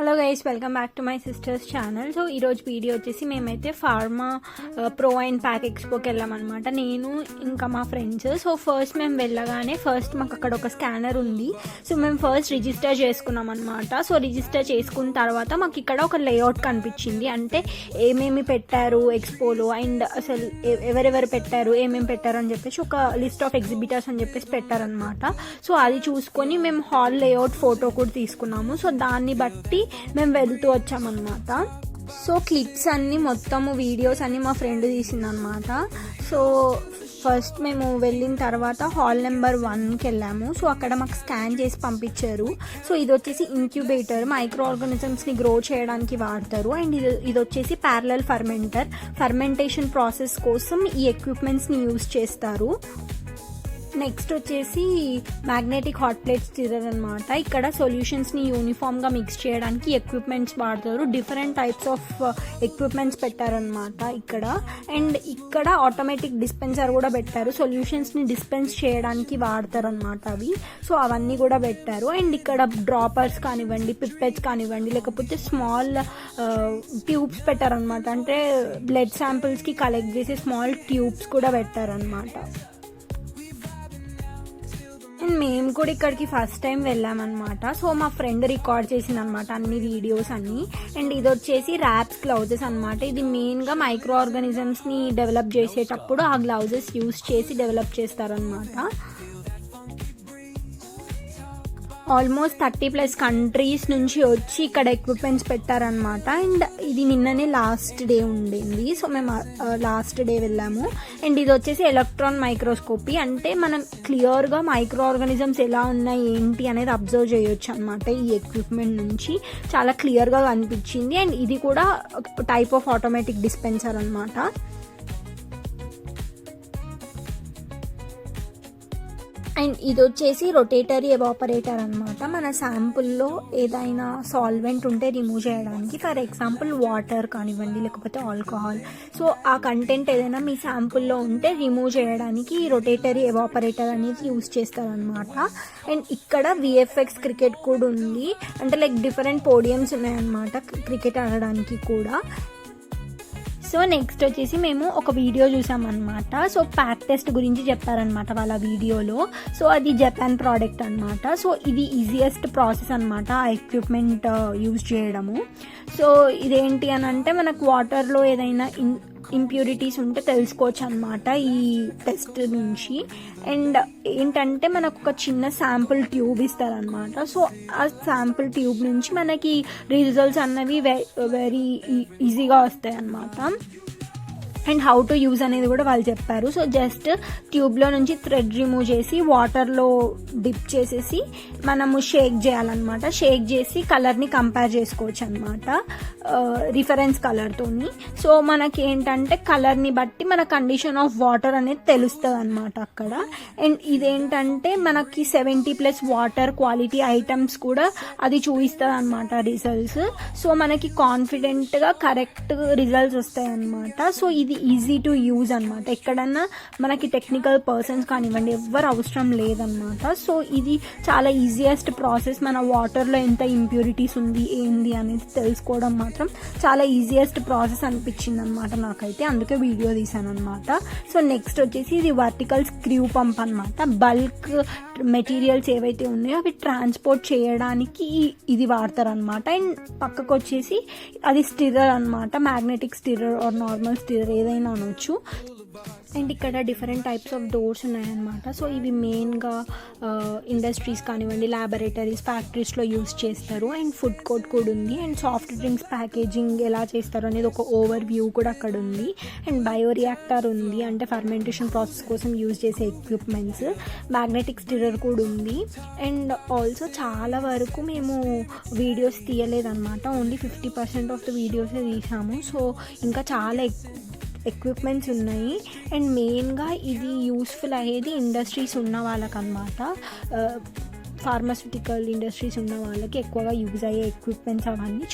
Hello guys, welcome back to my sisters channel. So ఈరోజు video వచ్చేసి మేమైతే pharma pro and pack ఎక్స్పోకి వెళ్ళామన్నమాట, నేను ఇంకా మా ఫ్రెండ్స్. సో ఫస్ట్ మేము వెళ్ళగానే మాకు అక్కడ ఒక స్కానర్ ఉంది. సో మేము ఫస్ట్ రిజిస్టర్ చేసుకున్నాం అనమాట. సో రిజిస్టర్ చేసుకున్న తర్వాత మాకు ఇక్కడ ఒక లేఅవుట్ కనిపించింది, అంటే ఏమేమి పెట్టారు ఎక్స్పోలో అండ్ అసలు ఎవరెవరు పెట్టారు ఏమేమి పెట్టారు అని చెప్పేసి ఒక లిస్ట్ ఆఫ్ ఎగ్జిబిటర్స్ అని చెప్పేసి పెట్టారనమాట. సో అది చూసుకొని మేము హాల్ లేఅవుట్ ఫోటో కూడా తీసుకున్నాము. సో దాన్ని బట్టి మేము వెళ్తూ వచ్చామన్నమాట. సో క్లిప్స్ అన్నీ మొత్తము వీడియోస్ అన్నీ మా ఫ్రెండ్ తీసిందనమాట. సో ఫస్ట్ మేము వెళ్ళిన తర్వాత హాల్ నెంబర్ 1కి వెళ్ళాము. సో అక్కడ మాకు స్కాన్ చేసి పంపించారు. సో ఇది వచ్చేసి ఇంక్యుబేటర్, మైక్రో ఆర్గానిజమ్స్ని గ్రో చేయడానికి వాడతారు. అండ్ ఇది వచ్చేసి ప్యారలల్ ఫర్మెంటేషన్ ప్రాసెస్ కోసం ఈ ఎక్విప్మెంట్స్ని యూజ్ చేస్తారు. నెక్స్ట్ వచ్చేసి మ్యాగ్నెటిక్ హాట్ ప్లేట్ స్టిరర్ అనమాట. ఇక్కడ సొల్యూషన్స్ని యూనిఫామ్గా మిక్స్ చేయడానికి ఎక్విప్మెంట్స్ వాడతారు. డిఫరెంట్ టైప్స్ ఆఫ్ ఎక్విప్మెంట్స్ పెట్టారనమాట ఇక్కడ. అండ్ ఇక్కడ ఆటోమేటిక్ డిస్పెన్సర్ కూడా పెట్టారు, సొల్యూషన్స్ని డిస్పెన్స్ చేయడానికి వాడతారు అనమాట అవి. సో అవన్నీ కూడా పెట్టారు. అండ్ ఇక్కడ డ్రాపర్స్ కానివ్వండి, పిప్పెట్స్ కానివ్వండి, లేకపోతే స్మాల్ ట్యూబ్స్ పెట్టారనమాట, అంటే బ్లడ్ శాంపిల్స్కి కలెక్ట్ చేసే స్మాల్ ట్యూబ్స్ కూడా పెట్టారనమాట. అండ్ మేము కూడా ఇక్కడికి ఫస్ట్ టైం వెళ్ళామన్నమాట. సో మా ఫ్రెండ్ రికార్డ్ చేసిందనమాట అన్ని వీడియోస్ అన్ని. అండ్ ఇది వచ్చేసి ర్యాప్స్ గ్లౌజెస్ అనమాట. ఇది మెయిన్గా మైక్రో ఆర్గానిజమ్స్ని డెవలప్ చేసేటప్పుడు ఆ గ్లౌజెస్ యూస్ చేసి డెవలప్ చేస్తారనమాట. ఆల్మోస్ట్ 30+ కంట్రీస్ నుంచి వచ్చి ఇక్కడ ఎక్విప్మెంట్స్ పెట్టారనమాట. అండ్ ఇది నిన్ననే లాస్ట్ డే ఉండింది. సో మేము లాస్ట్ డే వెళ్ళాము. అండ్ ఇది వచ్చేసి ఎలక్ట్రాన్ మైక్రోస్కోపీ, అంటే మనం క్లియర్గా మైక్రో ఆర్గానిజమ్స్ ఎలా ఉన్నాయి ఏంటి అనేది అబ్జర్వ్ చేయొచ్చు అనమాట. ఈ ఎక్విప్మెంట్ నుంచి చాలా క్లియర్గా కనిపించింది. అండ్ ఇది కూడా టైప్ ఆఫ్ ఆటోమేటిక్ డిస్పెన్సర్ అనమాట. అండ్ ఇది వచ్చేసి రొటేటరీ ఎవాపరేటర్ అనమాట. మన శాంపుల్లో ఏదైనా సాల్వెంట్ ఉంటే రిమూవ్ చేయడానికి, ఫర్ ఎగ్జాంపుల్ వాటర్ కానివ్వండి లేకపోతే ఆల్కహాల్, సో ఆ కంటెంట్ ఏదైనా మీ శాంపుల్లో ఉంటే రిమూవ్ చేయడానికి ఈ రొటేటరీ ఎవాపరేటర్ అనేది యూజ్ చేస్తారనమాట. అండ్ ఇక్కడ VFX క్రికెట్ కూడా ఉంది, అంటే లైక్ డిఫరెంట్ పోడియమ్స్ ఉన్నాయన్నమాట క్రికెట్ ఆడడానికి కూడా. సో నెక్స్ట్ వచ్చేసి మేము ఒక వీడియో చూసామన్నమాట. సో ప్యాక్ టెస్ట్ గురించి చెప్పారనమాట వాళ్ళ వీడియోలో. సో అది జపాన్ ప్రోడక్ట్ అనమాట. సో ఇది ఈజియెస్ట్ ప్రాసెస్ అనమాట ఆ ఎక్విప్మెంట్ యూజ్ చేయడము. సో ఇదేంటి అని అంటే మనకు వాటర్లో ఏదైనా ఇంప్యూరిటీస్ ఉంటే తెలుసుకోవచ్చు అనమాట ఈ టెస్ట్ నుంచి. అండ్ ఏంటంటే మనకు ఒక చిన్న శాంపుల్ ట్యూబ్ ఇస్తారనమాట. సో ఆ శాంపుల్ ట్యూబ్ నుంచి మనకి రిజల్ట్స్ అన్నవి వెరీ ఈజీగా వస్తాయి అన్నమాట. అండ్ హౌ టు యూజ్ అనేది కూడా వాళ్ళు చెప్పారు. సో జస్ట్ ట్యూబ్లో నుంచి థ్రెడ్ రిమూవ్ చేసి వాటర్లో డిప్ చేసేసి మనము షేక్ చేయాలన్నమాట. షేక్ చేసి కలర్ని కంపేర్ చేసుకోవచ్చు అనమాట రిఫరెన్స్ కలర్తోని. సో మనకి ఏంటంటే కలర్ని బట్టి మన కండిషన్ ఆఫ్ వాటర్ అనేది తెలుస్తుంది అనమాట అక్కడ. అండ్ ఇదేంటంటే మనకి 70+ వాటర్ క్వాలిటీ ఐటమ్స్ కూడా అది చూపిస్తుంది అనమాట రిజల్ట్స్. సో మనకి కాన్ఫిడెంట్గా కరెక్ట్ రిజల్ట్స్ వస్తాయి అనమాట. సో ఇది ఈజీ టు యూజ్ అనమాట. ఎక్కడన్నా మనకి టెక్నికల్ పర్సన్స్ కానివ్వండి ఎవ్వరు అవసరం లేదనమాట. సో ఇది చాలా ఈజియెస్ట్ ప్రాసెస్. మన వాటర్లో ఎంత ఇంప్యూరిటీస్ ఉంది ఏంది అనేది తెలుసుకోవడం మాత్రం చాలా ఈజియెస్ట్ ప్రాసెస్ అనిపించింది అనమాట నాకైతే, అందుకే వీడియో తీసాను అనమాట. సో నెక్స్ట్ వచ్చేసి ఇది వర్టికల్ స్క్రూ పంప్ అనమాట. బల్క్ మెటీరియల్స్ ఏవైతే ఉన్నాయో అవి ట్రాన్స్పోర్ట్ చేయడానికి ఇది వాడతారనమాట. అండ్ పక్కకు వచ్చేసి అది స్టిరర్ అనమాట, magnetic stirrer or normal stirrer ఏదైనా అనొచ్చు. అండ్ ఇక్కడ డిఫరెంట్ టైప్స్ ఆఫ్ డోర్స్ ఉన్నాయన్నమాట. సో ఇవి మెయిన్గా ఇండస్ట్రీస్ కానివ్వండి, ల్యాబొరేటరీస్, ఫ్యాక్టరీస్లో యూజ్ చేస్తారు. అండ్ ఫుడ్ కోర్ట్ కూడా ఉంది. అండ్ సాఫ్ట్ డ్రింక్స్ ప్యాకేజింగ్ ఎలా చేస్తారు అనేది ఒక ఓవర్ వ్యూ కూడా అక్కడ ఉంది. అండ్ బయోరియాక్టర్ ఉంది, అంటే ఫర్మెంటేషన్ ప్రాసెస్ కోసం యూజ్ చేసే ఎక్విప్మెంట్స్. మ్యాగ్నెటిక్ స్టిరర్ కూడా ఉంది. అండ్ ఆల్సో చాలా వరకు మేము వీడియోస్ తీయలేదన్నమాట, ఓన్లీ 50% ఆఫ్ ద వీడియోసే తీసాము. సో ఇంకా చాలా ఎక్విప్మెంట్స్ ఉన్నాయి. అండ్ మెయిన్గా ఇది యూస్ఫుల్ అయ్యేది ఇండస్ట్రీస్ ఉన్న వాళ్ళకన్నమాట. ఫార్మాస్యూటికల్ ఇండస్ట్రీస్ ఉన్న వాళ్ళకి ఎక్కువగా యూజ్ అయ్యే ఎక్విప్మెంట్స్ అవన్నీ